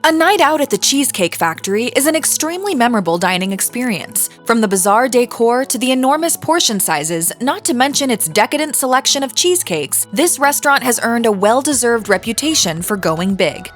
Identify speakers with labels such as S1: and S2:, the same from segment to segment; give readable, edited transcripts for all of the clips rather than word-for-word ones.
S1: A night out at the Cheesecake Factory is an extremely memorable dining experience. From the bizarre decor to the enormous portion sizes, not to mention its decadent selection of cheesecakes, this restaurant has earned a well-deserved reputation for going big.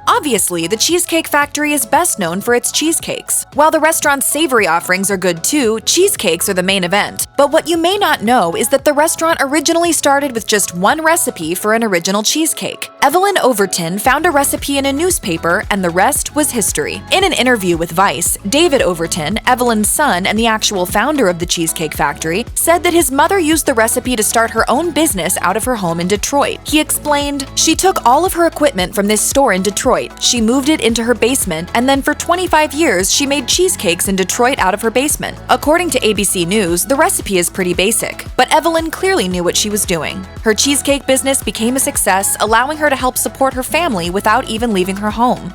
S1: Obviously, the Cheesecake Factory is best known for its cheesecakes. While the restaurant's savory offerings are good too, cheesecakes are the main event. But what you may not know is that the restaurant originally started with just one recipe for an original cheesecake. Evelyn Overton found a recipe in a newspaper, and the rest was history. In an interview with Vice, David Overton, Evelyn's son and the actual founder of the Cheesecake Factory, said that his mother used the recipe to start her own business out of her home in Detroit. He explained, "She took all of her equipment from this store in Detroit. She moved it into her basement, and then for 25 years, she made cheesecakes in Detroit out of her basement." According to ABC News, the recipe is pretty basic, but Evelyn clearly knew what she was doing. Her cheesecake business became a success, allowing her to help support her family without even leaving her home.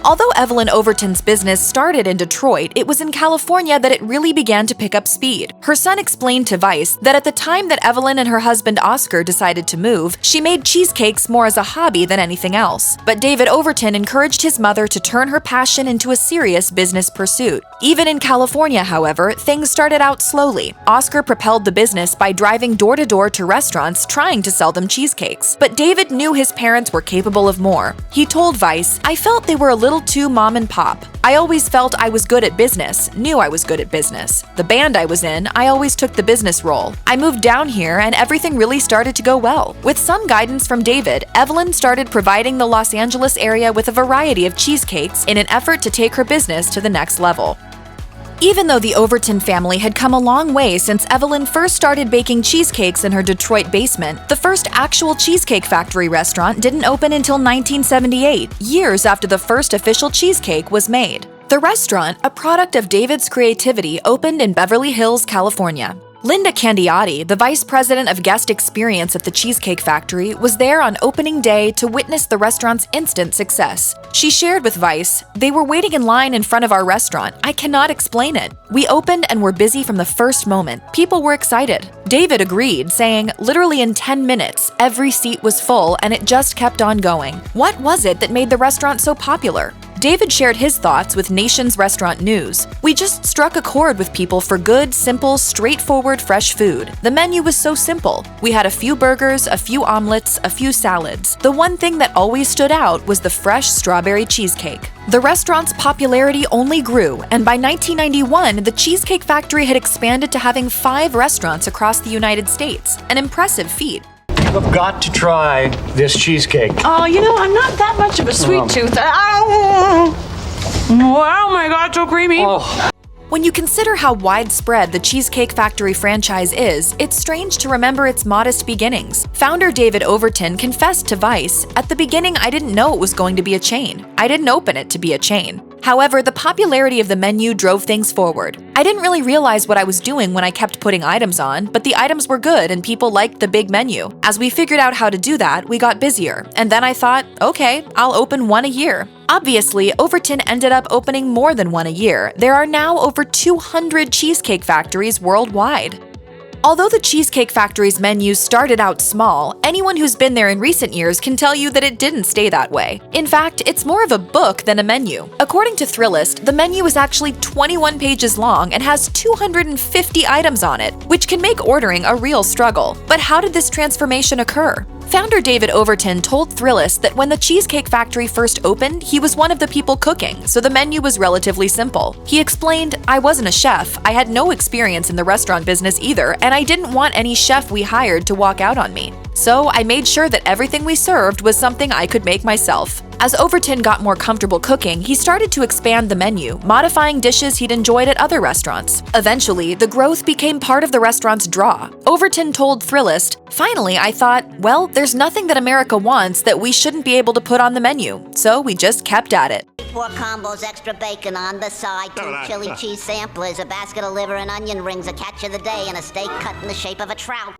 S1: Although Evelyn Overton's business started in Detroit, it was in California that it really began to pick up speed. Her son explained to Vice that at the time that Evelyn and her husband Oscar decided to move, she made cheesecakes more as a hobby than anything else. But David Overton encouraged his mother to turn her passion into a serious business pursuit. Even in California, however, things started out slowly. Oscar propelled the business by driving door to door to restaurants trying to sell them cheesecakes. But David knew his parents were capable of more. He told Vice, "I felt they were a little too mom and pop. I always felt I was good at business, knew I was good at business. The band I was in, I always took the business role. I moved down here and everything really started to go well." With some guidance from David, Evelyn started providing the Los Angeles area with a variety of cheesecakes in an effort to take her business to the next level. Even though the Overton family had come a long way since Evelyn first started baking cheesecakes in her Detroit basement, the first actual Cheesecake Factory restaurant didn't open until 1978, years after the first official cheesecake was made. The restaurant, a product of David's creativity, opened in Beverly Hills, California. Linda Candiotti, the vice president of guest experience at the Cheesecake Factory, was there on opening day to witness the restaurant's instant success. She shared with Vice, "They were waiting in line in front of our restaurant. I cannot explain it. We opened and were busy from the first moment. People were excited." David agreed, saying, "Literally in 10 minutes, every seat was full and it just kept on going." What was it that made the restaurant so popular? David shared his thoughts with Nation's Restaurant News. "We just struck a chord with people for good, simple, straightforward, fresh food. The menu was so simple. We had a few burgers, a few omelets, a few salads. The one thing that always stood out was the fresh strawberry cheesecake." The restaurant's popularity only grew, and by 1991, the Cheesecake Factory had expanded to having 5 restaurants across the United States, an impressive feat.
S2: "You've got to try this cheesecake."
S3: Oh, I'm not that much of a sweet tooth. Oh my God, so creamy.
S2: Oh.
S1: When you consider how widespread the Cheesecake Factory franchise is, it's strange to remember its modest beginnings. Founder David Overton confessed to Vice, "At the beginning, I didn't know it was going to be a chain. I didn't open it to be a chain." However, the popularity of the menu drove things forward. "I didn't really realize what I was doing when I kept putting items on, but the items were good and people liked the big menu. As we figured out how to do that, we got busier. And then I thought, okay, I'll open one a year." Obviously, Overton ended up opening more than one a year. There are now over 200 Cheesecake Factories worldwide. Although the Cheesecake Factory's menus started out small, anyone who's been there in recent years can tell you that it didn't stay that way. In fact, it's more of a book than a menu. According to Thrillist, the menu is actually 21 pages long and has 250 items on it, which can make ordering a real struggle. But how did this transformation occur? Founder David Overton told Thrillist that when the Cheesecake Factory first opened, he was one of the people cooking, so the menu was relatively simple. He explained, "I wasn't a chef, I had no experience in the restaurant business either, and I didn't want any chef we hired to walk out on me. So I made sure that everything we served was something I could make myself." As Overton got more comfortable cooking, he started to expand the menu, modifying dishes he'd enjoyed at other restaurants. Eventually, the growth became part of the restaurant's draw. Overton told Thrillist, "Finally, I thought, well, there's nothing that America wants that we shouldn't be able to put on the menu, so we just kept at it."
S4: 4 combos, extra bacon on the side, 2 chili cheese samplers, a basket of liver and onion rings, a catch of the day, and a steak cut in the shape of a trout.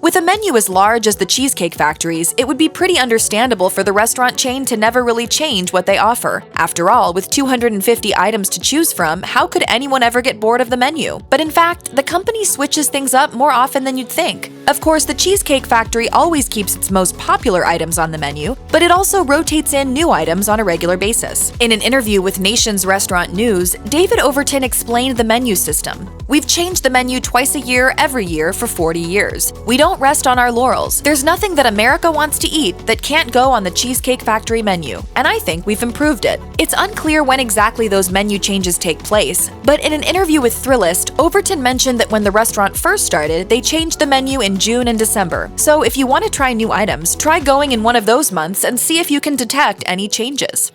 S1: With a menu as large as the Cheesecake Factory's, it would be pretty understandable for the restaurant chain to never really change what they offer. After all, with 250 items to choose from, how could anyone ever get bored of the menu? But in fact, the company switches things up more often than you'd think. Of course, the Cheesecake Factory always keeps its most popular items on the menu, but it also rotates in new items on a regular basis. In an interview with Nation's Restaurant News, David Overton explained the menu system. "We've changed the menu twice a year, every year for 40 years. We don't rest on our laurels. There's nothing that America wants to eat that can't go on the Cheesecake Factory menu, and I think we've improved it." It's unclear when exactly those menu changes take place, but in an interview with Thrillist, Overton mentioned that when the restaurant first started, they changed the menu in June and December. So if you want to try new items, try going in one of those months and see if you can detect any changes.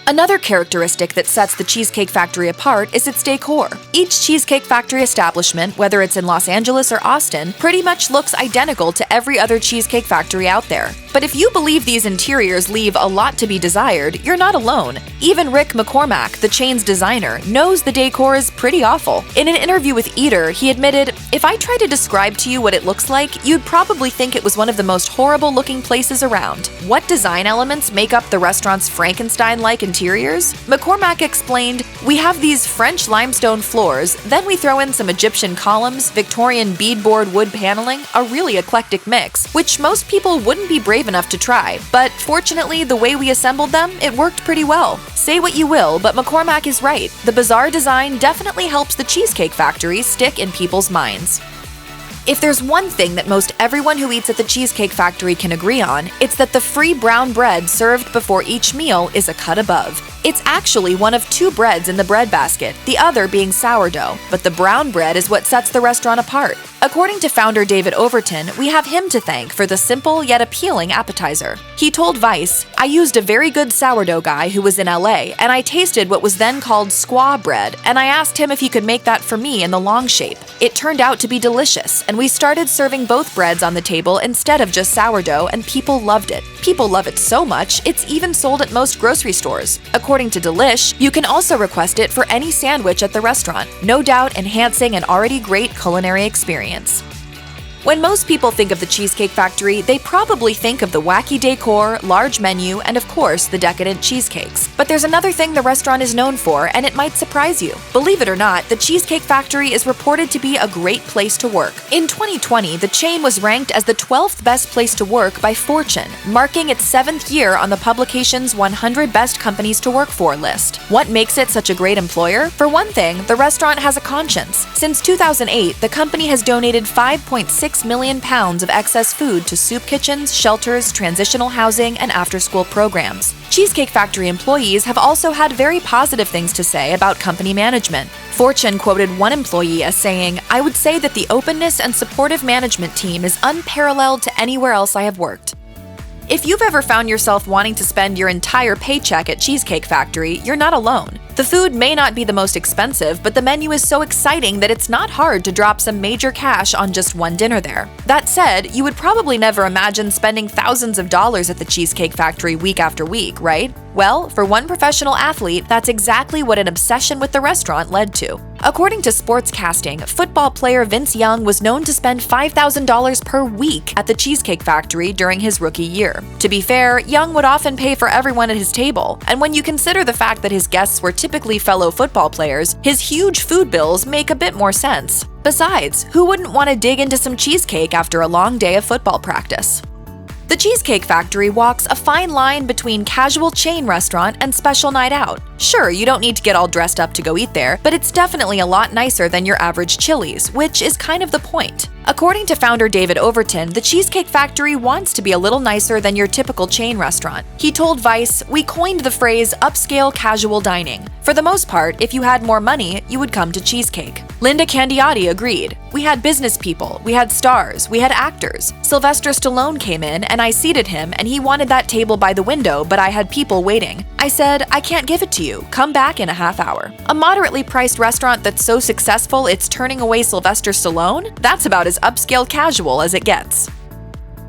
S1: Another characteristic that sets the Cheesecake Factory apart is its decor. Each Cheesecake Factory establishment, whether it's in Los Angeles or Austin, pretty much looks identical to every other Cheesecake Factory out there. But if you believe these interiors leave a lot to be desired, you're not alone. Even Rick McCormack, the chain's designer, knows the decor is pretty awful. In an interview with Eater, he admitted, "If I tried to describe to you what it looks like, you'd probably think it was one of the most horrible-looking places around." What design elements make up the restaurant's Frankenstein-like interiors? McCormack explained, "We have these French limestone floors, then we throw in some Egyptian columns, Victorian beadboard wood paneling, a really eclectic mix, which most people wouldn't be brave enough to try. But fortunately, the way we assembled them, it worked pretty well." Say what you will, but McCormack is right. The bizarre design definitely helps the Cheesecake Factory stick in people's minds. If there's one thing that most everyone who eats at the Cheesecake Factory can agree on, it's that the free brown bread served before each meal is a cut above. It's actually one of two breads in the bread basket, the other being sourdough, but the brown bread is what sets the restaurant apart. According to founder David Overton, we have him to thank for the simple yet appealing appetizer. He told Vice, "I used a very good sourdough guy who was in LA, and I tasted what was then called squaw bread, and I asked him if he could make that for me in the long shape. It turned out to be delicious, and we started serving both breads on the table instead of just sourdough, and people loved it. People love it so much, it's even sold at most grocery stores." According to Delish, you can also request it for any sandwich at the restaurant, no doubt enhancing an already great culinary experience. When most people think of the Cheesecake Factory, they probably think of the wacky decor, large menu, and of course, the decadent cheesecakes. But there's another thing the restaurant is known for, and it might surprise you. Believe it or not, the Cheesecake Factory is reported to be a great place to work. In 2020, the chain was ranked as the 12th best place to work by Fortune, marking its 7th year on the publication's 100 Best Companies to Work For list. What makes it such a great employer? For one thing, the restaurant has a conscience. Since 2008, the company has donated £5.6 million of excess food to soup kitchens, shelters, transitional housing, and after-school programs. Cheesecake Factory employees have also had very positive things to say about company management. Fortune quoted one employee as saying, "I would say that the openness and supportive management team is unparalleled to anywhere else I have worked." If you've ever found yourself wanting to spend your entire paycheck at Cheesecake Factory, you're not alone. The food may not be the most expensive, but the menu is so exciting that it's not hard to drop some major cash on just one dinner there. That said, you would probably never imagine spending thousands of dollars at the Cheesecake Factory week after week, right? Well, for one professional athlete, that's exactly what an obsession with the restaurant led to. According to Sportscasting, football player Vince Young was known to spend $5,000 per week at the Cheesecake Factory during his rookie year. To be fair, Young would often pay for everyone at his table, and when you consider the fact that his guests were typically fellow football players, his huge food bills make a bit more sense. Besides, who wouldn't want to dig into some cheesecake after a long day of football practice? The Cheesecake Factory walks a fine line between casual chain restaurant and special night out. Sure, you don't need to get all dressed up to go eat there, but it's definitely a lot nicer than your average Chili's, which is kind of the point. According to founder David Overton, the Cheesecake Factory wants to be a little nicer than your typical chain restaurant. He told Vice, "We coined the phrase upscale casual dining. For the most part, if you had more money, you would come to Cheesecake." Linda Candiotti agreed. "We had business people, we had stars, we had actors. Sylvester Stallone came in and I seated him and he wanted that table by the window, but I had people waiting. I said, I can't give it to you, come back in a half hour." A moderately priced restaurant that's so successful it's turning away Sylvester Stallone? That's about as upscale casual as it gets.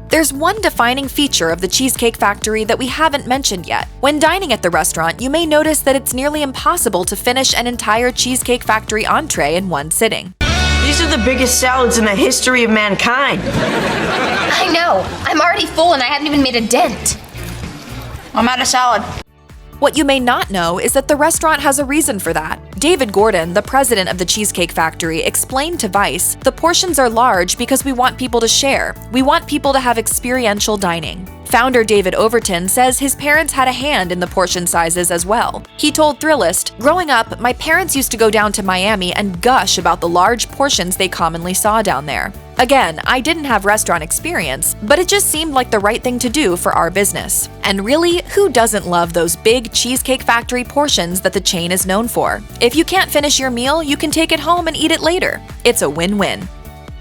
S1: There's one defining feature of the Cheesecake Factory that we haven't mentioned yet. When dining at the restaurant, you may notice that it's nearly impossible to finish an entire Cheesecake Factory entree in one sitting.
S3: These
S5: These are the biggest salads in the history of mankind.
S6: I know. I'm already full and I haven't even made a dent.
S3: I'm out of salad.
S1: What you may not know is that the restaurant has a reason for that. David Gordon, the president of the Cheesecake Factory, explained to Vice, "The portions are large because we want people to share. We want people to have experiential dining." Founder David Overton says his parents had a hand in the portion sizes as well. He told Thrillist, "Growing up, my parents used to go down to Miami and gush about the large portions they commonly saw down there. Again, I didn't have restaurant experience, but it just seemed like the right thing to do for our business." And really, who doesn't love those big Cheesecake Factory portions that the chain is known for? If you can't finish your meal, you can take it home and eat it later. It's a win-win.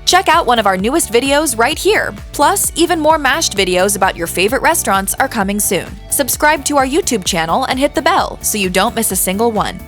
S1: Check out one of our newest videos right here. Plus, even more mashed videos about your favorite restaurants are coming soon. Subscribe to our YouTube channel and hit the bell so you don't miss a single one.